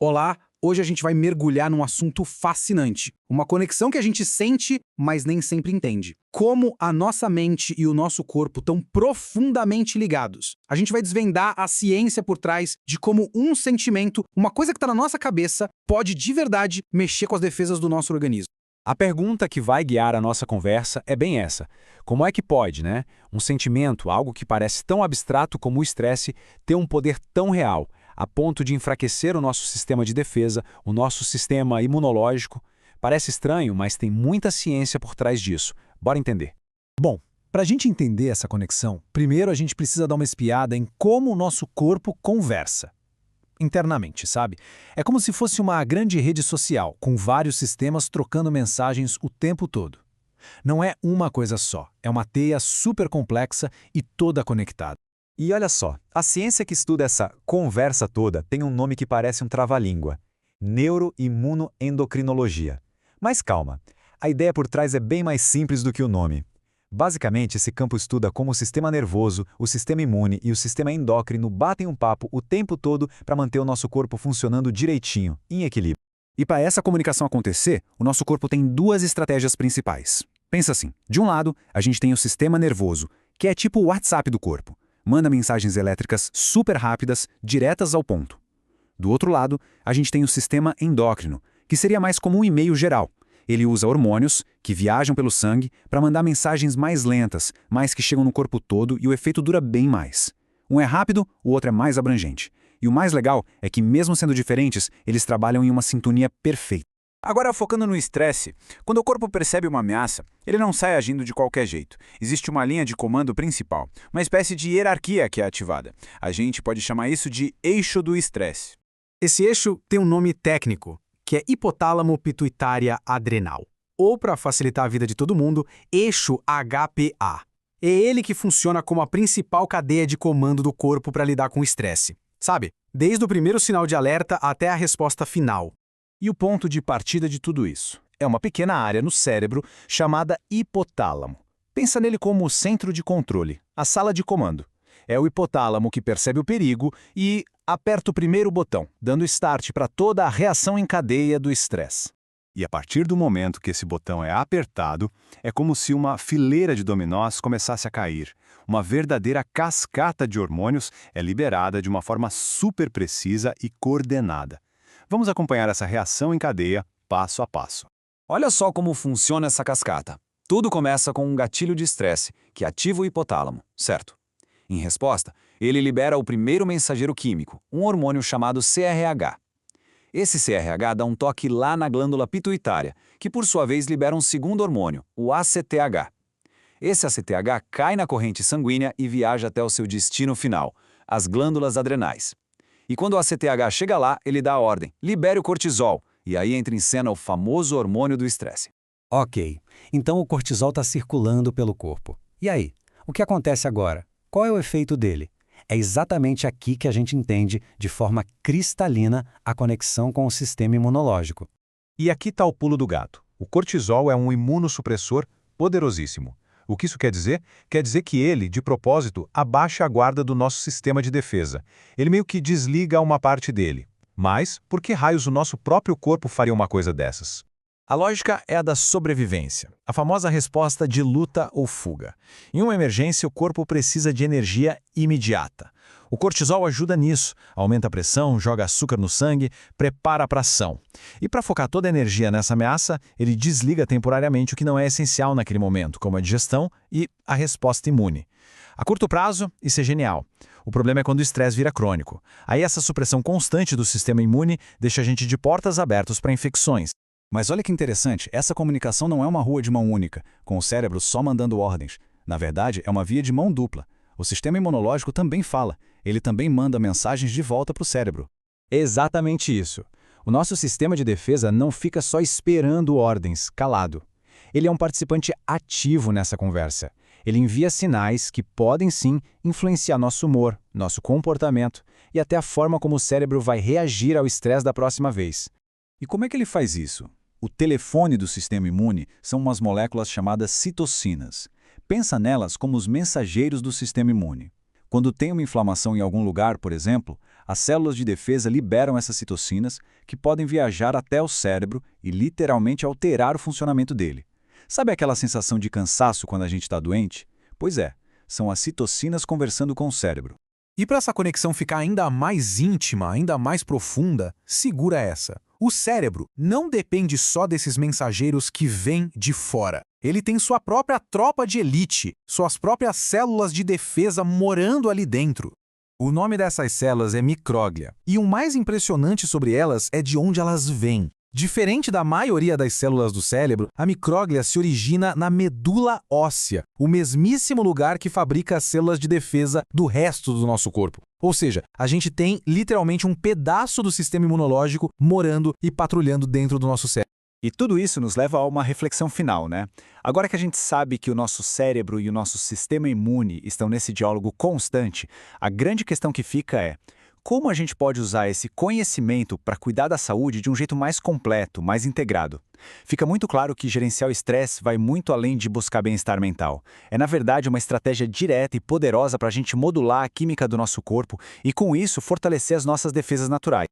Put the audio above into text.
Olá, hoje a gente vai mergulhar num assunto fascinante. Uma conexão que a gente sente, mas nem sempre entende. Como a nossa mente e o nosso corpo estão profundamente ligados. A gente vai desvendar a ciência por trás de como um sentimento, uma coisa que está na nossa cabeça, pode de verdade mexer com as defesas do nosso organismo. A pergunta que vai guiar a nossa conversa é bem essa. Como é que pode, né? Um sentimento, algo que parece tão abstrato como o estresse, ter um poder tão real, a ponto de enfraquecer o nosso sistema de defesa, o nosso sistema imunológico? Parece estranho, mas tem muita ciência por trás disso. Bora entender. Bom, para a gente entender essa conexão, primeiro a gente precisa dar uma espiada em como o nosso corpo conversa. Internamente, sabe? É como se fosse uma grande rede social, com vários sistemas trocando mensagens o tempo todo. Não é uma coisa só, é uma teia super complexa e toda conectada. E olha só, a ciência que estuda essa conversa toda tem um nome que parece um trava-língua: neuroimunoendocrinologia. Mas calma, a ideia por trás é bem mais simples do que o nome. Basicamente, esse campo estuda como o sistema nervoso, o sistema imune e o sistema endócrino batem um papo o tempo todo para manter o nosso corpo funcionando direitinho, em equilíbrio. E para essa comunicação acontecer, o nosso corpo tem duas estratégias principais. Pensa assim, de um lado, a gente tem o sistema nervoso, que é tipo o WhatsApp do corpo. Manda mensagens elétricas super rápidas, diretas ao ponto. Do outro lado, a gente tem o sistema endócrino, que seria mais como um e-mail geral. Ele usa hormônios, que viajam pelo sangue, para mandar mensagens mais lentas, mas que chegam no corpo todo e o efeito dura bem mais. Um é rápido, o outro é mais abrangente. E o mais legal é que, mesmo sendo diferentes, eles trabalham em uma sintonia perfeita. Agora, focando no estresse, quando o corpo percebe uma ameaça, ele não sai agindo de qualquer jeito. Existe uma linha de comando principal, uma espécie de hierarquia que é ativada. A gente pode chamar isso de eixo do estresse. Esse eixo tem um nome técnico, que é hipotálamo pituitária adrenal. Ou, para facilitar a vida de todo mundo, eixo HPA. É ele que funciona como a principal cadeia de comando do corpo para lidar com o estresse. Sabe? Desde o primeiro sinal de alerta até a resposta final. E o ponto de partida de tudo isso é uma pequena área no cérebro chamada hipotálamo. Pensa nele como o centro de controle, a sala de comando. É o hipotálamo que percebe o perigo e aperta o primeiro botão, dando start para toda a reação em cadeia do estresse. E a partir do momento que esse botão é apertado, é como se uma fileira de dominós começasse a cair. Uma verdadeira cascata de hormônios é liberada de uma forma super precisa e coordenada. Vamos acompanhar essa reação em cadeia, passo a passo. Olha só como funciona essa cascata. Tudo começa com um gatilho de estresse, que ativa o hipotálamo, certo? Em resposta, ele libera o primeiro mensageiro químico, um hormônio chamado CRH. Esse CRH dá um toque lá na glândula pituitária, que por sua vez libera um segundo hormônio, o ACTH. Esse ACTH cai na corrente sanguínea e viaja até o seu destino final, as glândulas adrenais. E quando o ACTH chega lá, ele dá a ordem: libere o cortisol, e aí entra em cena o famoso hormônio do estresse. Ok, então o cortisol está circulando pelo corpo. E aí? O que acontece agora? Qual é o efeito dele? É exatamente aqui que a gente entende, de forma cristalina, a conexão com o sistema imunológico. E aqui está o pulo do gato. O cortisol é um imunossupressor poderosíssimo. O que isso quer dizer? Quer dizer que ele, de propósito, abaixa a guarda do nosso sistema de defesa. Ele meio que desliga uma parte dele. Mas, por que raios o nosso próprio corpo faria uma coisa dessas? A lógica é a da sobrevivência, a famosa resposta de luta ou fuga. Em uma emergência, o corpo precisa de energia imediata. O cortisol ajuda nisso, aumenta a pressão, joga açúcar no sangue, prepara para a ação. E para focar toda a energia nessa ameaça, ele desliga temporariamente o que não é essencial naquele momento, como a digestão e a resposta imune. A curto prazo, isso é genial. O problema é quando o estresse vira crônico. Aí essa supressão constante do sistema imune deixa a gente de portas abertas para infecções. Mas olha que interessante, essa comunicação não é uma rua de mão única, com o cérebro só mandando ordens. Na verdade, é uma via de mão dupla. O sistema imunológico também fala, ele também manda mensagens de volta para o cérebro. Exatamente isso. O nosso sistema de defesa não fica só esperando ordens, calado. Ele é um participante ativo nessa conversa. Ele envia sinais que podem sim influenciar nosso humor, nosso comportamento e até a forma como o cérebro vai reagir ao estresse da próxima vez. E como é que ele faz isso? O telefone do sistema imune são umas moléculas chamadas citocinas. Pensa nelas como os mensageiros do sistema imune. Quando tem uma inflamação em algum lugar, por exemplo, as células de defesa liberam essas citocinas que podem viajar até o cérebro e literalmente alterar o funcionamento dele. Sabe aquela sensação de cansaço quando a gente está doente? Pois é, são as citocinas conversando com o cérebro. E para essa conexão ficar ainda mais íntima, ainda mais profunda, segura essa. O cérebro não depende só desses mensageiros que vêm de fora. Ele tem sua própria tropa de elite, suas próprias células de defesa morando ali dentro. O nome dessas células é micróglia, e o mais impressionante sobre elas é de onde elas vêm. Diferente da maioria das células do cérebro, a micróglia se origina na medula óssea, o mesmíssimo lugar que fabrica as células de defesa do resto do nosso corpo. Ou seja, a gente tem literalmente um pedaço do sistema imunológico morando e patrulhando dentro do nosso cérebro. E tudo isso nos leva a uma reflexão final, né? Agora que a gente sabe que o nosso cérebro e o nosso sistema imune estão nesse diálogo constante, a grande questão que fica é: como a gente pode usar esse conhecimento para cuidar da saúde de um jeito mais completo, mais integrado? Fica muito claro que gerenciar o estresse vai muito além de buscar bem-estar mental. É, na verdade, uma estratégia direta e poderosa para a gente modular a química do nosso corpo e, com isso, fortalecer as nossas defesas naturais.